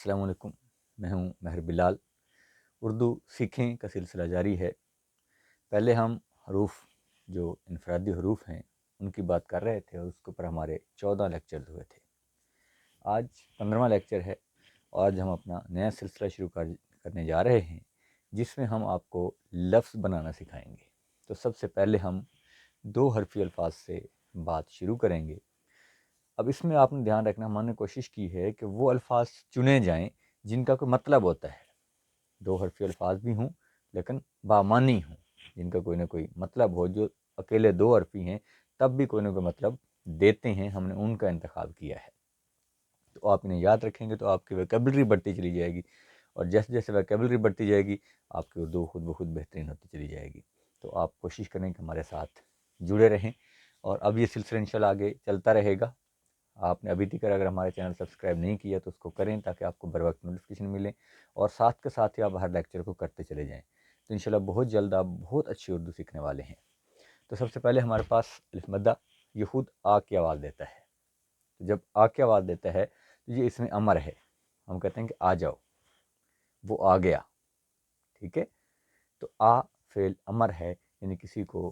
السلام علیکم، میں ہوں مہر بلال۔ اردو سیکھیں کا سلسلہ جاری ہے۔ پہلے ہم حروف جو انفرادی حروف ہیں ان کی بات کر رہے تھے اور اس کے اوپر ہمارے 14 لیکچرز ہوئے تھے۔ آج 15واں لیکچر ہے اور آج ہم اپنا نیا سلسلہ شروع کرنے جا رہے ہیں جس میں ہم آپ کو لفظ بنانا سکھائیں گے۔ تو سب سے پہلے ہم 2 حرفی الفاظ سے بات شروع کریں گے۔ اب اس میں آپ نے دھیان رکھنا، ہم نے کوشش کی ہے کہ وہ الفاظ چنے جائیں جن کا کوئی مطلب ہوتا ہے۔ 2 حرفی الفاظ بھی ہوں لیکن بامانی ہوں، جن کا کوئی نہ کوئی مطلب ہو۔ جو اکیلے 2 حرفی ہیں تب بھی کوئی نہ کوئی مطلب دیتے ہیں، ہم نے ان کا انتخاب کیا ہے۔ تو آپ انہیں یاد رکھیں گے تو آپ کی ویکیبلری بڑھتی چلی جائے گی، اور جیسے جیسے ویکیبلری بڑھتی جائے گی آپ کی اردو خود بخود بہترین ہوتی چلی جائے گی۔ تو آپ کوشش کریں کہ ہمارے ساتھ جڑے رہیں، اور اب یہ سلسلہ انشاءاللہ آگے چلتا رہے گا۔ آپ نے ابھی تک اگر ہمارے چینل سبسکرائب نہیں کیا تو اس کو کریں تاکہ آپ کو بر وقت نوٹیفیکیشن ملے، اور ساتھ کے ساتھ ہی آپ ہر لیکچر کو کرتے چلے جائیں۔ تو انشاءاللہ بہت جلد آپ بہت اچھی اردو سیکھنے والے ہیں۔ تو سب سے پہلے ہمارے پاس الف مدہ، یہ خود آ کی آواز دیتا ہے۔ تو جب آ کی آواز دیتا ہے تو یہ اس میں امر ہے، ہم کہتے ہیں کہ آ جاؤ، وہ آ گیا، ٹھیک ہے۔ تو آ فعل امر ہے، یعنی کسی کو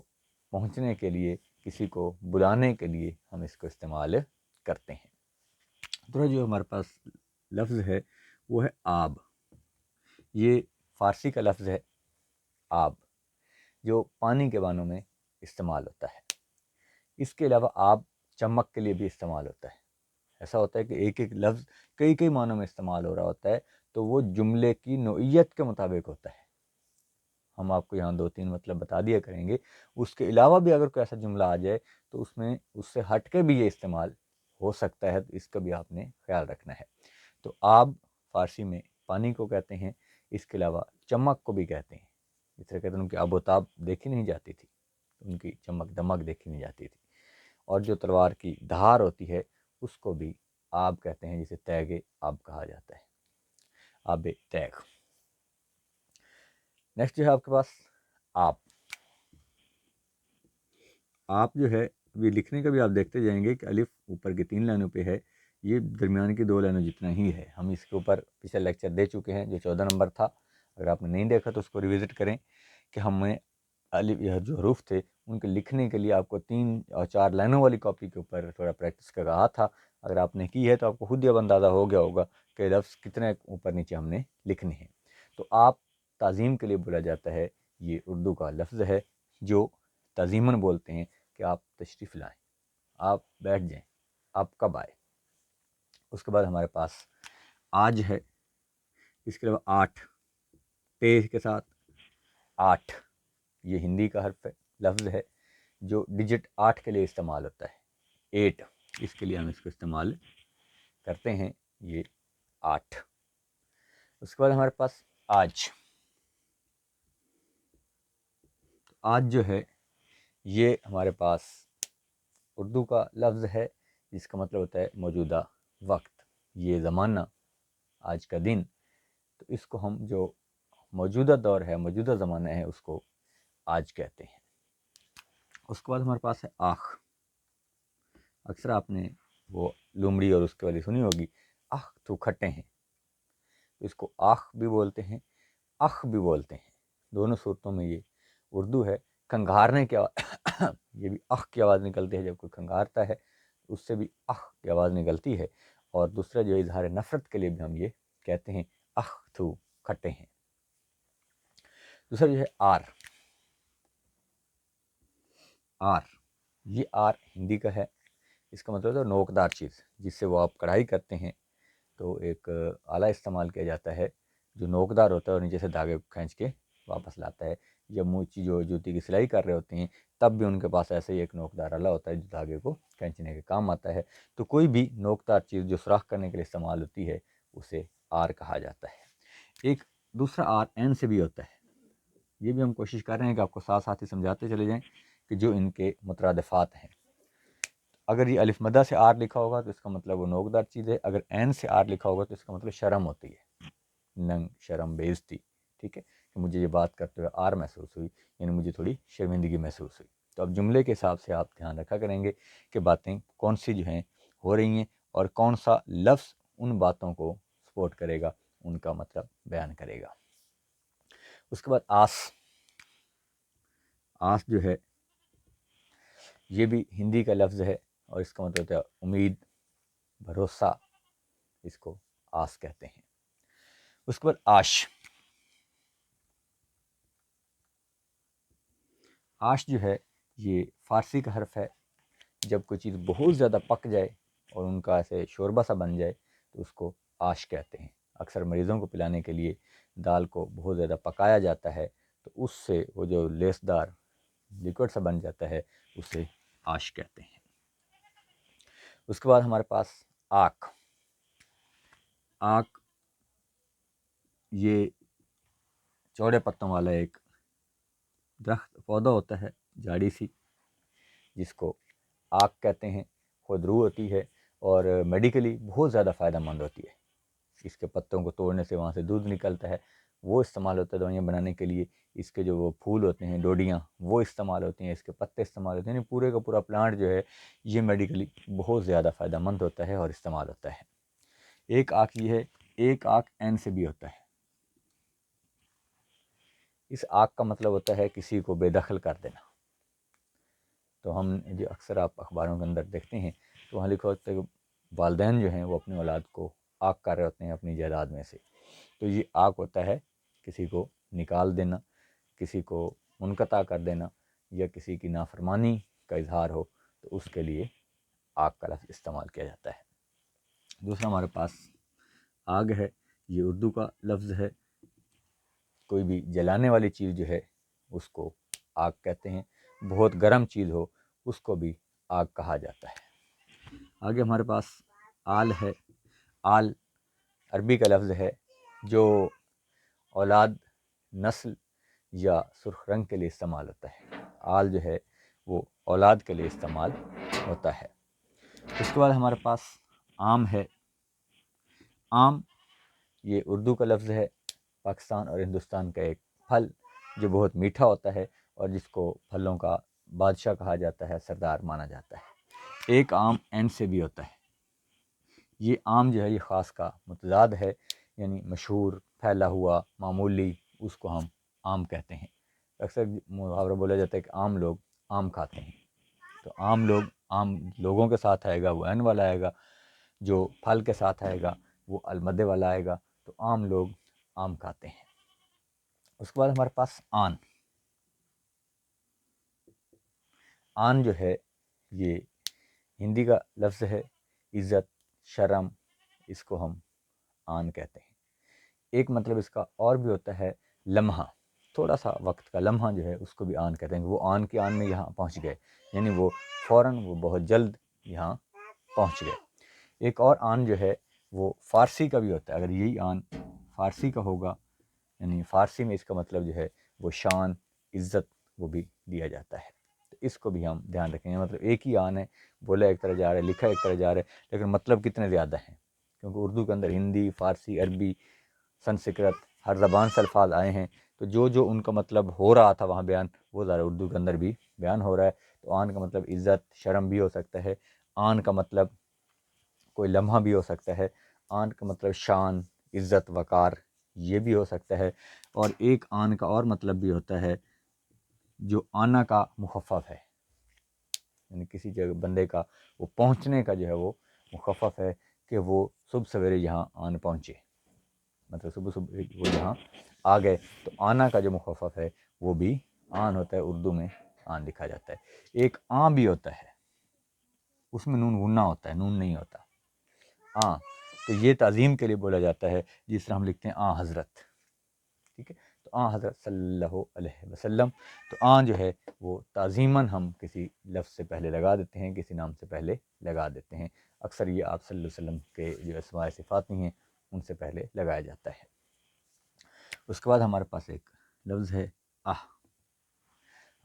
پہنچنے کے لیے، کسی کو بلانے کے لیے ہم اس کو استعمال کرتے ہیں۔ دوسرا جو ہمارے پاس لفظ ہے وہ ہے آب۔ یہ فارسی کا لفظ ہے آب، جو پانی کے معنوں میں استعمال ہوتا ہے۔ اس کے علاوہ آب چمک کے لیے بھی استعمال ہوتا ہے۔ ایسا ہوتا ہے کہ ایک ایک لفظ کئی معنوں میں استعمال ہو رہا ہوتا ہے، تو وہ جملے کی نوعیت کے مطابق ہوتا ہے۔ ہم آپ کو یہاں 2-3 مطلب بتا دیا کریں گے، اس کے علاوہ بھی اگر کوئی ایسا جملہ آ جائے تو اس میں اس سے ہٹ کے بھی یہ استعمال ہو سکتا ہے، تو اس کا بھی آپ نے خیال رکھنا ہے۔ تو آب فارسی میں پانی کو کہتے ہیں، اس کے علاوہ چمک کو بھی کہتے ہیں۔ اس طرح کہتے ہیں ان کی آب و تاب دیکھی نہیں جاتی تھی، ان کی چمک دمک دیکھی نہیں جاتی تھی۔ اور جو تلوار کی دھار ہوتی ہے اس کو بھی آب کہتے ہیں، جسے تیغ آب کہا جاتا ہے، آب تیغ۔ نیکسٹ جو ہے آپ کے پاس آپ۔ آپ جو ہے یہ لکھنے کا بھی آپ دیکھتے جائیں گے کہ الف اوپر کی 3 لائنوں پہ ہے، یہ درمیان کی 2 لائنوں جتنا ہی ہے۔ ہم اس کے اوپر پچھلا لیکچر دے چکے ہیں جو 14 نمبر تھا، اگر آپ نے نہیں دیکھا تو اس کو ریوزٹ کریں کہ ہم نے الف یہ جو حروف تھے ان کے لکھنے کے لیے آپ کو 3 اور 4 لائنوں والی کاپی کے اوپر تھوڑا پریکٹس کا کہا تھا۔ اگر آپ نے کی ہے تو آپ کو خود یہ اندازہ ہو گیا ہوگا کہ لفظ کتنے اوپر نیچے ہم نے لکھنے ہیں۔ تو آپ تعظیم کے لیے بولا جاتا ہے، یہ اردو کا لفظ ہے جو تعظیماً بولتے ہیں کہ آپ تشریف لائیں، آپ بیٹھ جائیں، آپ کب آئے۔ اس کے بعد ہمارے پاس آج ہے، اس کے علاوہ 8 تے کے ساتھ 8، یہ ہندی کا حرف ہے، لفظ ہے جو ڈیجٹ 8 کے لیے استعمال ہوتا ہے، 8، اس کے لیے ہم اس کو استعمال کرتے ہیں، یہ 8۔ اس کے بعد ہمارے پاس آج۔ آج جو ہے یہ ہمارے پاس اردو کا لفظ ہے جس کا مطلب ہوتا ہے موجودہ وقت، یہ زمانہ، آج کا دن۔ تو اس کو ہم جو موجودہ دور ہے، موجودہ زمانہ ہے، اس کو آج کہتے ہیں۔ اس کے بعد ہمارے پاس ہے آخ۔ اکثر آپ نے وہ لومڑی اور اس کے والی سنی ہوگی، آخ تو کھٹے ہیں، تو اس کو آخ بھی بولتے ہیں، اخ بھی بولتے ہیں۔ دونوں صورتوں میں یہ اردو ہے۔ کھنگارنے کی یہ بھی اخ کی آواز نکلتی ہے، جب کوئی کھنگارتا ہے اس سے بھی اخ کی آواز نکلتی ہے۔ اور دوسرا جو اظہار نفرت کے لیے بھی ہم یہ کہتے ہیں، اخ تو کھٹے ہیں۔ دوسرا جو ہے آر۔ آر، یہ آر ہندی کا ہے، اس کا مطلب ہے نوکدار چیز، جس سے وہ آپ کڑھائی کرتے ہیں تو ایک آلہ استعمال کیا جاتا ہے جو نوکدار ہوتا ہے اور نیچے سے دھاگے کو کھینچ کے واپس لاتا ہے۔ جب موچی جو جوتی کی سلائی کر رہے ہوتے ہیں تب بھی ان کے پاس ایسے ہی ایک نوکدار آلہ ہوتا ہے جو دھاگے کو کھینچنے کے کام آتا ہے۔ تو کوئی بھی نوکدار چیز جو سوراخ کرنے کے لیے استعمال ہوتی ہے اسے آر کہا جاتا ہے۔ ایک دوسرا آر این سے بھی ہوتا ہے، یہ بھی ہم کوشش کر رہے ہیں کہ آپ کو ساتھ ساتھ ہی سمجھاتے چلے جائیں کہ جو ان کے مترادفات ہیں۔ اگر یہ الف مدہ سے آر لکھا ہوگا تو اس کا مطلب وہ نوکدار چیز ہے، اگر این سے آر لکھا ہوگا تو اس کا مطلب شرم ہوتی ہے، ننگ، شرم، بے عزتی، ٹھیک ہے، کہ مجھے یہ بات کرتے ہوئے آر محسوس ہوئی، یعنی مجھے تھوڑی شرمندگی محسوس ہوئی۔ تو اب جملے کے حساب سے آپ دھیان رکھا کریں گے کہ باتیں کون سی جو ہیں ہو رہی ہیں، اور کون سا لفظ ان باتوں کو کوٹ کرے گا، ان کا مطلب بیان کرے گا۔ اس کے بعد آس، آس جو ہے یہ بھی ہندی کا لفظ ہے اور اس کا مطلب ہوتا ہے امید، بھروسہ، اس کو آس کہتے ہیں۔ اس کے بعد آش، آش جو ہے یہ فارسی کا حرف ہے۔ جب کوئی چیز بہت زیادہ پک جائے اور ان کا ایسے شوربہ سا بن جائے تو اس کو آش کہتے ہیں۔ اکثر مریضوں کو پلانے کے لیے دال کو بہت زیادہ پکایا جاتا ہے تو اس سے وہ جو لیسدار لیکوڈ سا بن جاتا ہے اسے آش کہتے ہیں۔ اس کے بعد ہمارے پاس آک، آک یہ چوڑے پتوں والا ایک درخت پودا ہوتا ہے، جھاڑی سی، جس کو آک کہتے ہیں۔ خود روح ہوتی ہے اور میڈیکلی بہت زیادہ فائدہ مند ہوتی ہے۔ اس کے پتوں کو توڑنے سے وہاں سے دودھ نکلتا ہے، وہ استعمال ہوتا ہے دوائیاں بنانے کے لیے۔ اس کے جو وہ پھول ہوتے ہیں، ڈوڈیاں، وہ استعمال ہوتی ہیں، اس کے پتے استعمال ہوتے ہیں، یعنی پورے کا پورا پلانٹ جو ہے یہ میڈیکلی بہت زیادہ فائدہ مند ہوتا ہے اور استعمال ہوتا ہے۔ ایک آک یہ ہے، ایک آک این سے بھی ہوتا ہے۔ اس آک کا مطلب ہوتا ہے کسی کو بے دخل کر دینا۔ تو ہم جو اکثر آپ اخباروں کے اندر دیکھتے ہیں تو وہاں لکھا ہوتا ہے کہ والدین جو ہیں وہ اپنی اولاد کو آک کر رہے ہوتے ہیں اپنی جائیداد میں سے، تو یہ آک ہوتا ہے کسی کو نکال دینا، کسی کو منقطع کر دینا، یا کسی کی نافرمانی کا اظہار ہو تو اس کے لیے آگ کا لفظ استعمال کیا جاتا ہے۔ دوسرا ہمارے پاس آگ ہے، یہ اردو کا لفظ ہے۔ کوئی بھی جلانے والی چیز جو ہے اس کو آگ کہتے ہیں، بہت گرم چیز ہو اس کو بھی آگ کہا جاتا ہے۔ آگے ہمارے پاس آل ہے، آل عربی کا لفظ ہے جو اولاد، نسل یا سرخ رنگ کے لیے استعمال ہوتا ہے۔ آل جو ہے وہ اولاد کے لیے استعمال ہوتا ہے۔ اس کے بعد ہمارے پاس آم ہے۔ آم یہ اردو کا لفظ ہے، پاکستان اور ہندوستان کا ایک پھل جو بہت میٹھا ہوتا ہے اور جس کو پھلوں کا بادشاہ کہا جاتا ہے، سردار مانا جاتا ہے۔ ایک آم این سے بھی ہوتا ہے۔ یہ آم جو ہے یہ خاص کا متضاد ہے، یعنی مشہور، پھیلا ہوا، معمولی، اس کو ہم آم کہتے ہیں۔ اکثر محاورہ بولا جاتا ہے کہ عام لوگ آم کھاتے ہیں، تو عام لوگ، عام لوگوں کے ساتھ آئے گا وہ این والا آئے گا، جو پھل کے ساتھ آئے گا وہ المدے والا آئے گا، تو عام لوگ آم کھاتے ہیں۔ اس کے بعد ہمارے پاس آن، آن جو ہے یہ ہندی کا لفظ ہے، عزت، شرم، اس کو ہم آن کہتے ہیں۔ ایک مطلب اس کا اور بھی ہوتا ہے لمحہ، تھوڑا سا وقت کا لمحہ جو ہے اس کو بھی آن کہتے ہیں، کہ وہ آن کی آن میں یہاں پہنچ گئے، یعنی وہ فوراً، وہ بہت جلد یہاں پہنچ گئے۔ ایک اور آن جو ہے وہ فارسی کا بھی ہوتا ہے، اگر یہی آن فارسی کا ہوگا، یعنی فارسی میں اس کا مطلب جو ہے وہ شان، عزت، وہ بھی دیا جاتا ہے، تو اس کو بھی ہم دھیان رکھیں گے۔ مطلب ایک ہی آن ہے، بولا ایک طرح جا رہا ہے، لکھا ایک طرح جا رہا ہے، لیکن مطلب کتنے زیادہ ہیں، کیونکہ اردو کے اندر ہندی، فارسی، عربی، سنسکرت، ہر زبان سے الفاظ آئے ہیں، تو جو جو ان کا مطلب ہو رہا تھا وہاں بیان، وہ ذرا اردو کے اندر بھی بیان ہو رہا ہے۔ تو آن کا مطلب عزت، شرم بھی ہو سکتا ہے، آن کا مطلب کوئی لمحہ بھی ہو سکتا ہے، آن کا مطلب شان، عزت، وقار، یہ بھی ہو سکتا ہے۔ اور ایک آن کا اور مطلب بھی ہوتا ہے جو آنا کا مخفف ہے، یعنی کسی جگہ بندے کا وہ پہنچنے کا جو ہے وہ مخفف ہے، کہ وہ صبح سویرے یہاں آن پہنچے، مطلب صبح صبح وہ یہاں آ گئے، تو آنا کا جو مخفف ہے وہ بھی آن ہوتا ہے، اردو میں آن لکھا جاتا ہے۔ ایک آں بھی ہوتا ہے، اس میں نون غنہ ہوتا ہے، نون نہیں ہوتا، آں، تو یہ تعظیم کے لیے بولا جاتا ہے، جس طرح ہم لکھتے ہیں آں حضرت، ٹھیک ہے، تو آں حضرت صلی اللہ علیہ وسلم، تو آں جو ہے وہ تعظیماً ہم کسی لفظ سے پہلے لگا دیتے ہیں، کسی نام سے پہلے لگا دیتے ہیں، اکثر یہ آپ صلی اللہ علیہ وسلم کے جو اسماء صفات نہیں ہیں ان سے پہلے لگایا جاتا ہے۔ اس کے بعد ہمارے پاس ایک لفظ ہے آہ،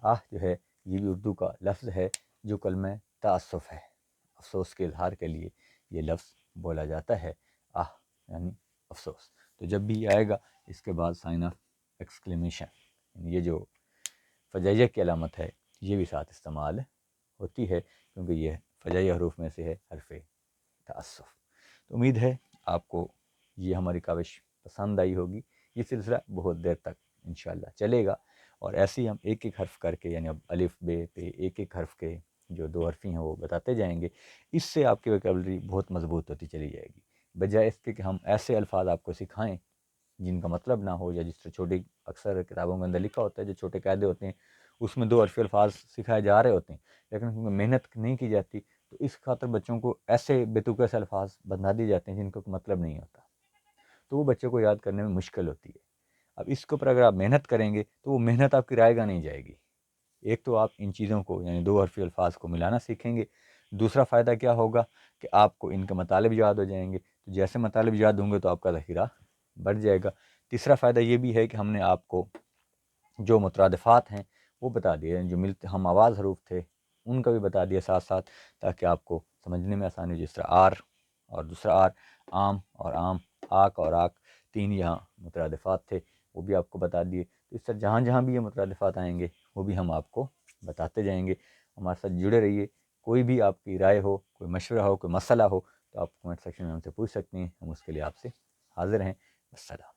آہ جو ہے یہ بھی اردو کا لفظ ہے جو کلمہ تأسف ہے، افسوس کے اظہار کے لیے یہ لفظ بولا جاتا ہے، آہ یعنی افسوس۔ تو جب بھی یہ آئے گا اس کے بعد سائن آف ایکسکلیمیشن، یعنی یہ جو فجائیہ کی علامت ہے یہ بھی ساتھ استعمال ہوتی ہے، کیونکہ یہ فجائیہ حروف میں سے ہے حرف تأسف۔ تو امید ہے آپ کو یہ ہماری کاوش پسند آئی ہوگی۔ یہ سلسلہ بہت دیر تک انشاءاللہ چلے گا، اور ایسے ہی ہم ایک ایک حرف کر کے، یعنی اب الف بے پہ ایک ایک حرف کے جو 2 حرفی ہیں وہ بتاتے جائیں گے۔ اس سے آپ کی ویکیبلری بہت مضبوط ہوتی چلی جائے گی، بجائے اس کے کہ ہم ایسے الفاظ آپ کو سکھائیں جن کا مطلب نہ ہو، یا جس طرح چھوٹی اکثر کتابوں کے اندر لکھا ہوتا ہے جو چھوٹے قاعدے ہوتے ہیں اس میں 2 حرفی الفاظ سکھائے جا رہے ہوتے ہیں، لیکن ان میں محنت نہیں کی جاتی، تو اس خاطر بچوں کو ایسے بیتوقع سے الفاظ بتا دیے جاتے ہیں جن کا کوئی مطلب نہیں ہوتا، تو وہ بچوں کو یاد کرنے میں مشکل ہوتی ہے۔ اب اس کے اوپر اگر آپ محنت کریں گے تو وہ محنت آپ کی رائے گاہ نہیں جائے گی۔ ایک تو آپ ان چیزوں کو، یعنی 2 حرفی الفاظ کو ملانا سیکھیں گے، دوسرا فائدہ کیا ہوگا کہ آپ کو ان کے مطالب یاد ہو جائیں گے، تو جیسے مطالب یاد ہوں گے تو آپ کا ذخیرہ بڑھ جائے گا۔ تیسرا فائدہ یہ بھی ہے کہ ہم نے آپ کو جو مترادفات ہیں وہ بتا دیے، جو ملتے ہم آواز حروف تھے ان کا بھی بتا دیا ساتھ ساتھ، تاکہ آپ کو سمجھنے میں آسانی ہو۔ جس طرح آر اور دوسرا آر، عام اور عام، آک اور آک، 3 یہاں مترادفات تھے وہ بھی آپ کو بتا دیے۔ تو اس طرح جہاں جہاں بھی یہ مترادفات آئیں گے وہ بھی ہم آپ کو بتاتے جائیں گے۔ ہمارے ساتھ جڑے رہیے۔ کوئی بھی آپ کی رائے ہو، کوئی مشورہ ہو، کوئی مسئلہ ہو تو آپ کمنٹ سیکشن میں ہم سے پوچھ سکتے ہیں، ہم اس کے لیے آپ سے حاضر ہیں۔ السلام۔